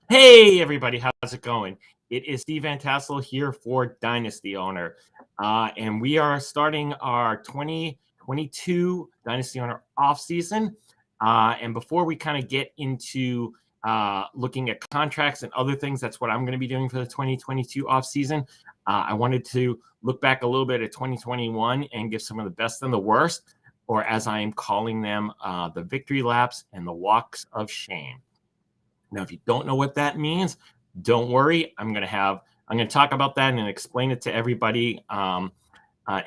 Hey everybody, how's it going? It is Steve Van Tassel here for Dynasty Owner, and we are starting our 2022 Dynasty Owner off season. And before we kind of get into looking at contracts and other things, that's what I'm going to be doing for the 2022 off season. I wanted to look back a little bit at 2021 and give some of the best and the worst, or as I am calling them, the victory laps and the walks of shame. Now, if you don't know what that means, don't worry. I'm going to talk about that and explain it to everybody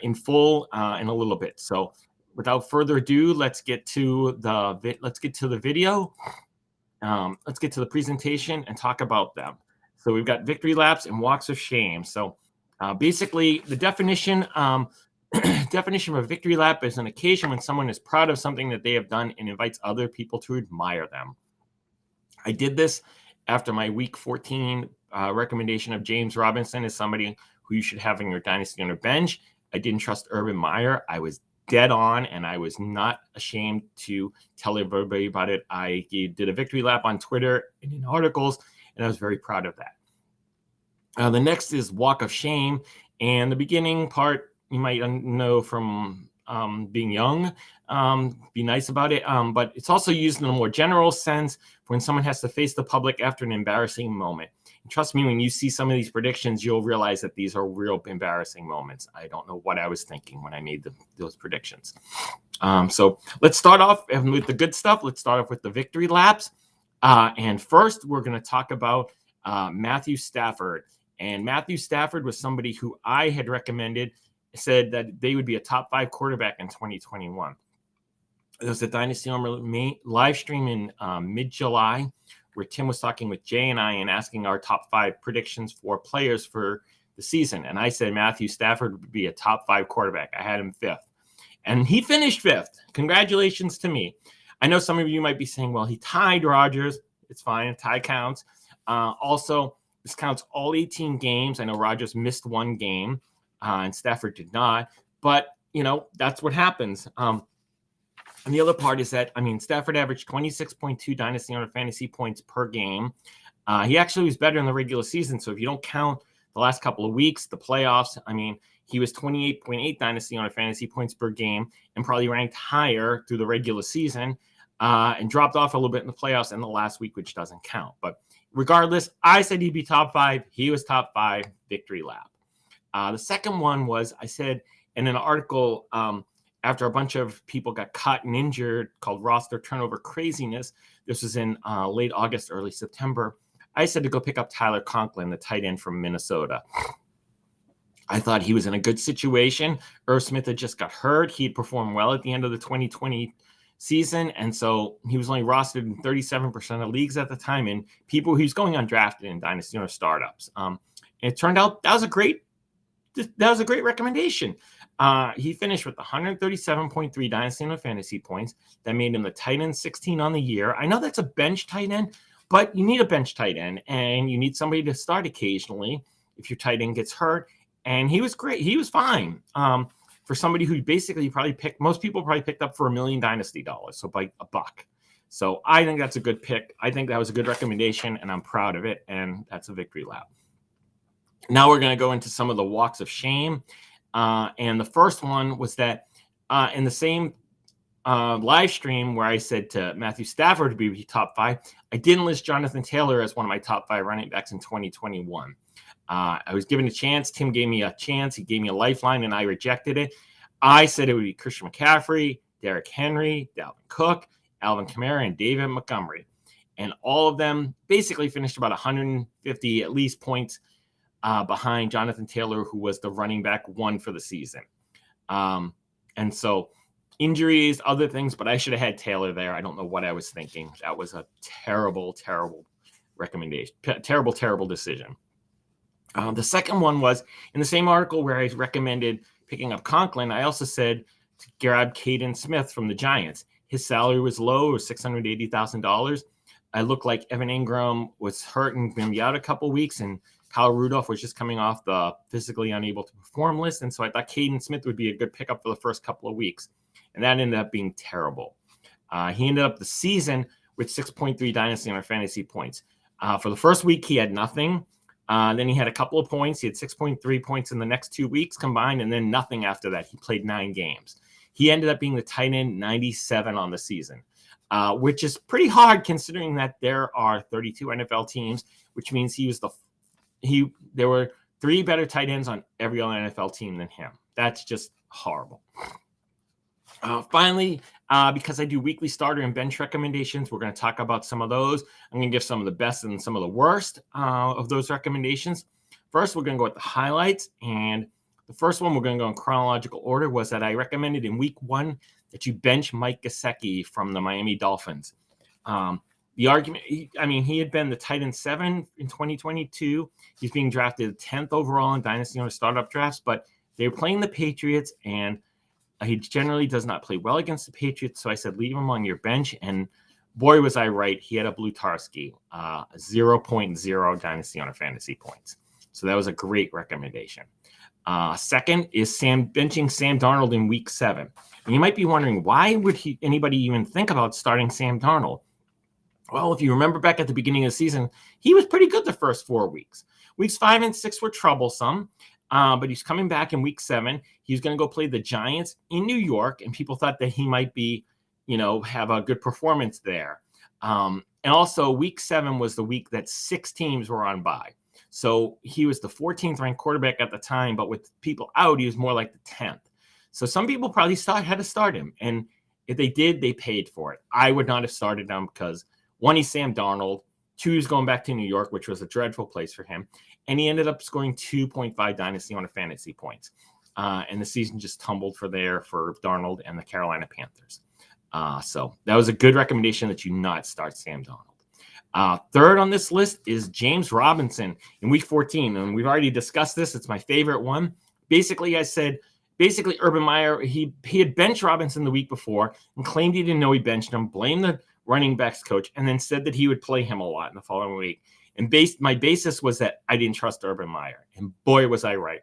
in full in a little bit. So, without further ado, let's get to the video. Let's get to the presentation and talk about them. So, we've got victory laps and walks of shame. So, basically, the definition. Definition of a victory lap is an occasion when someone is proud of something that they have done and invites other people to admire them. I did this after my week 14 recommendation of James Robinson as somebody who you should have in your dynasty owner bench. I didn't trust Urban Meyer. I was dead on, and I was not ashamed to tell everybody about it. I did a victory lap on Twitter and in articles, and I was very proud of that. The next is walk of shame, and the beginning part you might know from being young, be nice about it. But it's also used in a more general sense when someone has to face the public after an embarrassing moment. And trust me, when you see some of these predictions, you'll realize that these are real embarrassing moments. I don't know what I was thinking when I made those predictions. So let's start off with the good stuff. Let's start off with the victory laps. And first, we're going to talk about Matthew Stafford. And Matthew Stafford was somebody who I had recommended, said that they would be a top 5 quarterback in 2021. There was a Dynasty Owner live stream in mid-July where Tim was talking with Jay and I and asking our top 5 predictions for players for the season. And I said Matthew Stafford would be a top 5 quarterback. I had him 5th. And he finished 5th. Congratulations to me. I know some of you might be saying, well, he tied Rodgers. It's fine. Tie counts. Also, this counts all 18 games. I know Rodgers missed 1 game. And Stafford did not, but that's what happens. And the other part is that, Stafford averaged 26.2 Dynasty Owner fantasy points per game. He actually was better in the regular season. So if you don't count the last couple of weeks, the playoffs, he was 28.8 Dynasty Owner fantasy points per game and probably ranked higher through the regular season and dropped off a little bit in the playoffs in the last week, which doesn't count. But regardless, I said he'd be top 5. He was top 5, victory lap. The second one was, I said in an article after a bunch of people got cut and injured called Roster Turnover Craziness. This was in late August, early September. I said to go pick up Tyler Conklin, the tight end from Minnesota. I thought he was in a good situation. Irv Smith had just got hurt. He had performed well at the end of the 2020 season, and so he was only rostered in 37% of leagues at the time, and he was going undrafted in Dynasty Owner startups. And it turned out that was a great recommendation. He finished with 137.3 Dynasty Owner fantasy points. That made him the tight end 16 on the year. I know that's a bench tight end, but you need a bench tight end, and you need somebody to start occasionally if your tight end gets hurt. And he was great. He was fine for somebody who basically most people probably picked up for $1 million Dynasty dollars, so by $1. So I think that's a good pick. I think that was a good recommendation, and I'm proud of it, and that's a victory lap. Now we're going to go into some of the walks of shame. And the first one was that in the same live stream where I said to Matthew Stafford to be top 5, I didn't list Jonathan Taylor as one of my top 5 running backs in 2021. I was given a chance. Tim gave me a chance. He gave me a lifeline, and I rejected it. I said it would be Christian McCaffrey, Derrick Henry, Dalvin Cook, Alvin Kamara, and David Montgomery. And all of them basically finished about 150 at least points behind Jonathan Taylor, who was the running back 1 for the season. And so injuries, other things, but I should have had Taylor there. I don't know what I was thinking. That was a terrible, terrible recommendation. Terrible, terrible decision. The second one was in the same article where I recommended picking up Conklin. I also said to grab Caden Smith from the Giants. His salary was low, it was $680,000. I looked like Evan Ingram was hurt and going to be out a couple weeks, and Kyle Rudolph was just coming off the physically unable to perform list. And so I thought Caden Smith would be a good pickup for the first couple of weeks. And that ended up being terrible. He ended up the season with 6.3 Dynasty Owner fantasy points. For the first week, he had nothing. Then he had a couple of points. He had 6.3 points in the next 2 weeks combined, and then nothing after that. He played 9 games. He ended up being the tight end 97 on the season, which is pretty hard considering that there are 32 NFL teams, which means there were 3 better tight ends on every other NFL team than him. That's just horrible. Finally, because I do weekly starter and bench recommendations, we're going to talk about some of those. I'm going to give some of the best and some of the worst of those recommendations. First, we're going to go with the highlights. And the first one we're going to go in chronological order was that I recommended in week 1 that you bench Mike Gesicki from the Miami Dolphins. The argument, he had been the tight end 7 in 2022. He's being drafted 10th overall in Dynasty owner startup drafts, but they were playing the Patriots, and he generally does not play well against the Patriots, so I said leave him on your bench, and boy, was I right. He had a Blutarski, 0.0 Dynasty owner fantasy points. So that was a great recommendation. Second is benching Sam Darnold in week 7. And you might be wondering, why would anybody even think about starting Sam Darnold? Well, if you remember back at the beginning of the season, he was pretty good the first 4 weeks. Weeks 5 and 6 were troublesome. But he's coming back in week 7. He's going to go play the Giants in New York, and people thought that he might be, have a good performance there. And also, week 7 was the week that 6 teams were on bye. So he was the 14th ranked quarterback at the time, but with people out, he was more like the 10th. So some people probably had to start him, and if they did, they paid for it. I would not have started him because, 1, he's Sam Darnold. 2, he's going back to New York, which was a dreadful place for him. And he ended up scoring 2.5 Dynasty owner fantasy points. And the season just tumbled for Darnold and the Carolina Panthers. So that was a good recommendation that you not start Sam Darnold. Third on this list is James Robinson in week 14. And we've already discussed this. It's my favorite one. Basically, I said, Urban Meyer, he had benched Robinson the week before and claimed he didn't know he benched him, blamed the running backs coach, and then said that he would play him a lot in the following week. And my basis was that I didn't trust Urban Meyer. And boy, was I right.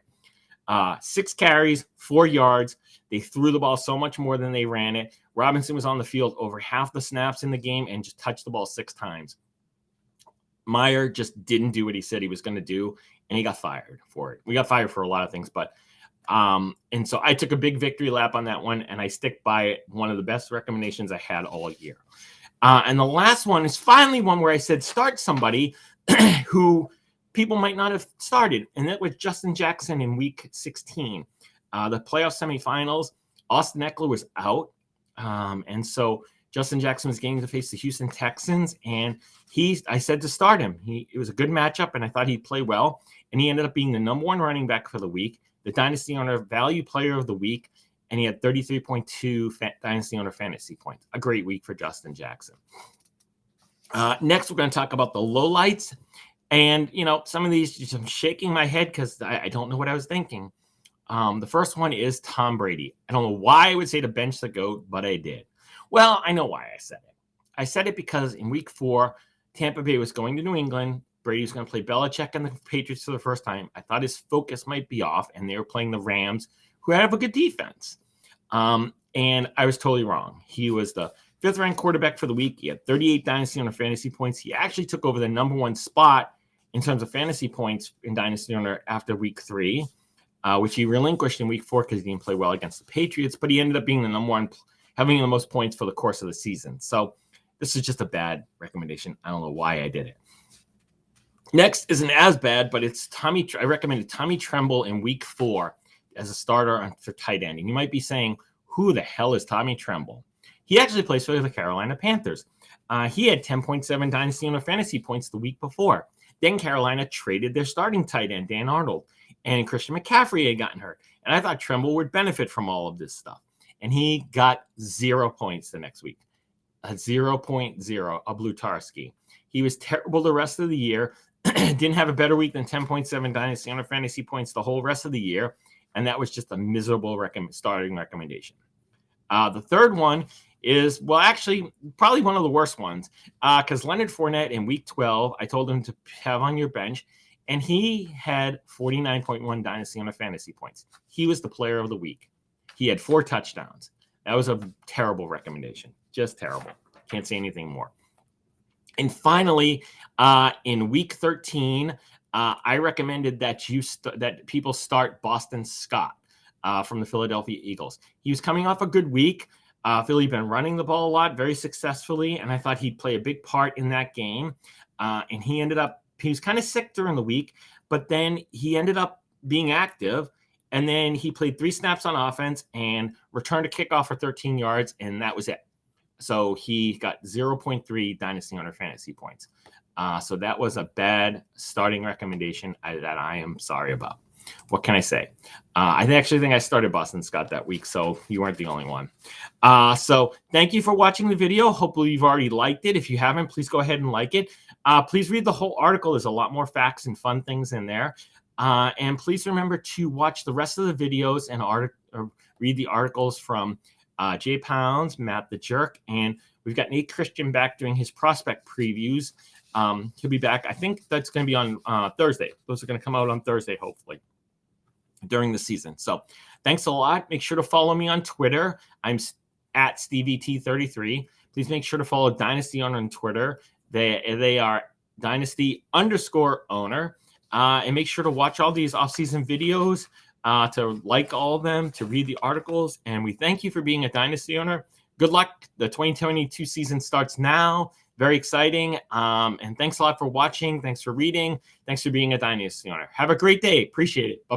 6 carries, 4 yards. They threw the ball so much more than they ran it. Robinson was on the field over half the snaps in the game and just touched the ball 6 times. Meyer just didn't do what he said he was going to do, and he got fired for it. We got fired for a lot of things, but and so I took a big victory lap on that one, and I stick by it. One of the best recommendations I had all year. And the last one is finally one where I said start somebody who people might not have started, and that was Justin Jackson in week 16. The playoff semifinals, Austin Eckler was out, and so Justin Jackson was getting to face the Houston Texans, and I said to start him. It was a good matchup, and I thought he'd play well, and he ended up being the number 1 running back for the week, the Dynasty owner value player of the week, and he had 33.2 Dynasty owner fantasy points. A great week for Justin Jackson. Next, we're going to talk about the lowlights. And, some of these, I'm shaking my head because I don't know what I was thinking. The first one is Tom Brady. I don't know why I would say to bench the GOAT, but I did. Well, I know why I said it. I said it because in week 4, Tampa Bay was going to New England. Brady was going to play Belichick and the Patriots for the first time. I thought his focus might be off, and they were playing the Rams, who have a good defense. And I was totally wrong. He was the 5th ranked quarterback for the week. He had 38 Dynasty owner fantasy points. He actually took over the number 1 spot in terms of fantasy points in Dynasty owner after week 3, which he relinquished in week 4 because he didn't play well against the Patriots, but he ended up being the number 1, having the most points for the course of the season. So this is just a bad recommendation. I don't know why I did it. Next isn't as bad, but it's I recommended Tommy Tremble in week 4 as a starter for tight end. And you might be saying, who the hell is Tommy Tremble? He actually plays for the Carolina Panthers. He had 10.7 Dynasty owner fantasy points the week before. Then Carolina traded their starting tight end, Dan Arnold, and Christian McCaffrey had gotten hurt. And I thought Tremble would benefit from all of this stuff. And he got 0 points the next week. A 0.0, a Blutarski. He was terrible the rest of the year. Didn't have a better week than 10.7 Dynasty owner fantasy points the whole rest of the year. And that was just a miserable starting recommendation. The third one is, well, actually, probably one of the worst ones. Because Leonard Fournette in week 12, I told him to have on your bench. And he had 49.1 Dynasty owner fantasy points. He was the player of the week. He had 4 touchdowns. That was a terrible recommendation. Just terrible. Can't say anything more. And finally, in week 13, I recommended that that people start Boston Scott from the Philadelphia Eagles. He was coming off a good week. Philly been running the ball a lot, very successfully, and I thought he'd play a big part in that game. And he was kind of sick during the week, but then he ended up being active. And then he played 3 snaps on offense and returned a kickoff for 13 yards, and that was it. So he got 0.3 dynasty owner fantasy points. So that was a bad starting recommendation that I am sorry about. What can I say? I actually think I started Boston Scott that week, so you weren't the only one. So thank you for watching the video. Hopefully you've already liked it. If you haven't, please go ahead and like it. Please read the whole article. There's a lot more facts and fun things in there. And please remember to watch the rest of the videos and read the articles from Jay Pounds, Matt the Jerk, and we've got Nate Christian back doing his prospect previews. He'll be back. I think that's going to be on Thursday. Those are going to come out on Thursday, hopefully, during the season. So thanks a lot. Make sure to follow me on Twitter. I'm at StevieT33. Please make sure to follow Dynasty Owner on Twitter. They are Dynasty_owner. And make sure to watch all these off-season videos, to like all of them, to read the articles. And we thank you for being a Dynasty owner. Good luck. The 2022 season starts now. Very exciting. And thanks a lot for watching. Thanks for reading. Thanks for being a Dynasty owner. Have a great day. Appreciate it. Bye.